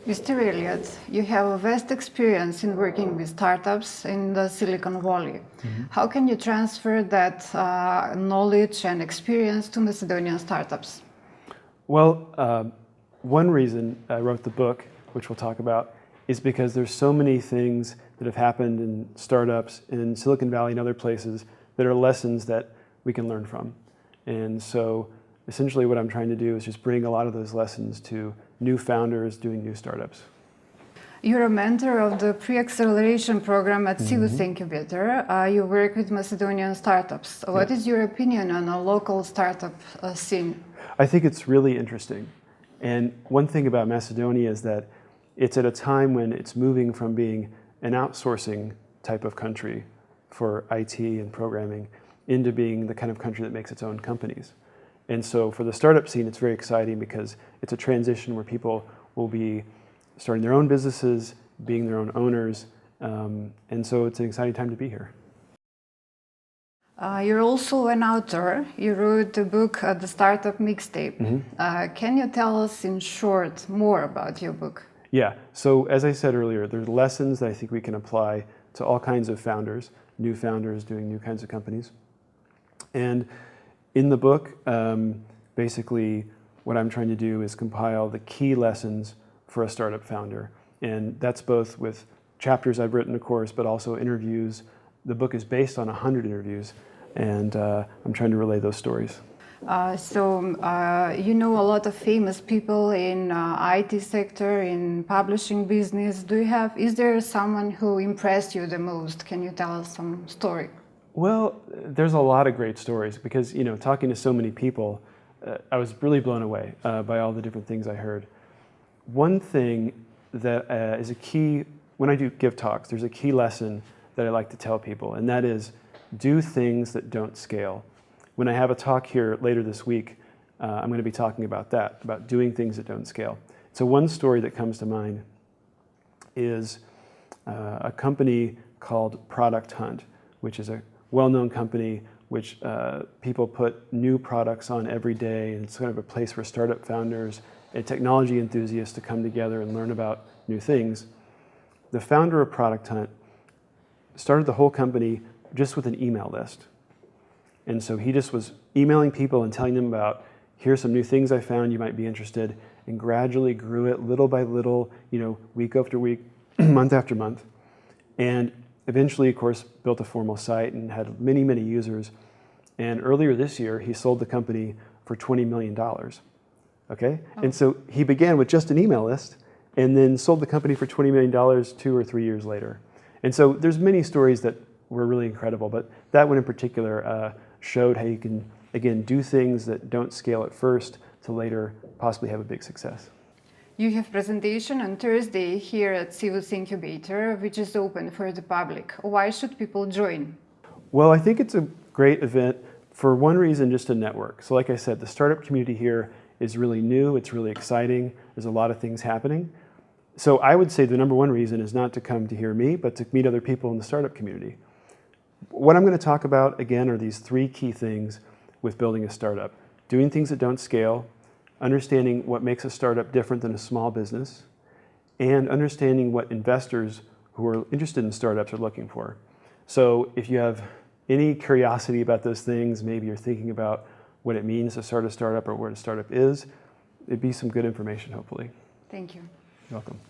Mr. Elliot, you have a vast experience in working with startups in the Silicon Valley. How can you transfer that knowledge and experience to Macedonian startups? Well, one reason I wrote the book, which we'll talk about, is because there's so many things that have happened in startups in Silicon Valley and other places that are lessons that we can learn from. And so essentially what I'm trying to do is just bring a lot of those lessons to new founders doing new startups. You're a mentor of the pre-acceleration program at Civus Incubator. You work with Macedonian startups. What is your opinion on a local startup scene? I think it's really interesting. And one thing about Macedonia is that it's at a time when it's moving from being an outsourcing type of country for IT and programming into being the kind of country that makes its own companies. And so for the startup scene, it's very exciting because it's a transition where people will be starting their own businesses, being their own owners, and so it's an exciting time to be here. You're also an author. You wrote the book, The Startup Mixtape. Can you tell us in short more about your book? Yeah, so as I said earlier, there's lessons that I think we can apply to all kinds of founders, new founders doing new kinds of companies. And in the book, basically what I'm trying to do is compile the key lessons for a startup founder. And that's both with chapters I've written, of course, but also interviews. The book is based on 100 interviews, and I'm trying to relay those stories. You know a lot of famous people in IT sector, in publishing business. Is there someone who impressed you the most? Can you tell us some story? Well, there's a lot of great stories because, talking to so many people, I was really blown away by all the different things I heard. One thing that is a key, when I do give talks, there's a key lesson that I like to tell people, and that is do things that don't scale. When I have a talk here later this week, I'm going to be talking about that, about doing things that don't scale. So one story that comes to mind is a company called Product Hunt, which is a well-known company which people put new products on every day, and it's kind of a place for startup founders and technology enthusiasts to come together and learn about new things. The founder of Product Hunt started the whole company just with an email list. And so he just was emailing people and telling them about, here's some new things I found, you might be interested, and gradually grew it little by little, week after week, month after month. And eventually, of course, built a formal site and had many, many users. And earlier this year, he sold the company for $20 million. Okay? Oh. And so he began with just an email list and then sold the company for $20 million 2 or 3 years later. And so there's many stories that were really incredible, but that one in particular showed how you can, again, do things that don't scale at first to later possibly have a big success. You have presentation on Thursday here at Civus Incubator, which is open for the public. Why should people join? Well, I think it's a great event for one reason, just to network. So like I said, the startup community here is really new, it's really exciting, there's a lot of things happening. So I would say the number one reason is not to come to hear me, but to meet other people in the startup community. What I'm going to talk about, again, are these 3 key things with building a startup. Doing things that don't scale, understanding what makes a startup different than a small business, and understanding what investors who are interested in startups are looking for. So if you have any curiosity about those things, maybe you're thinking about what it means to start a startup or what a startup is, it'd be some good information, hopefully. Thank you. You're welcome.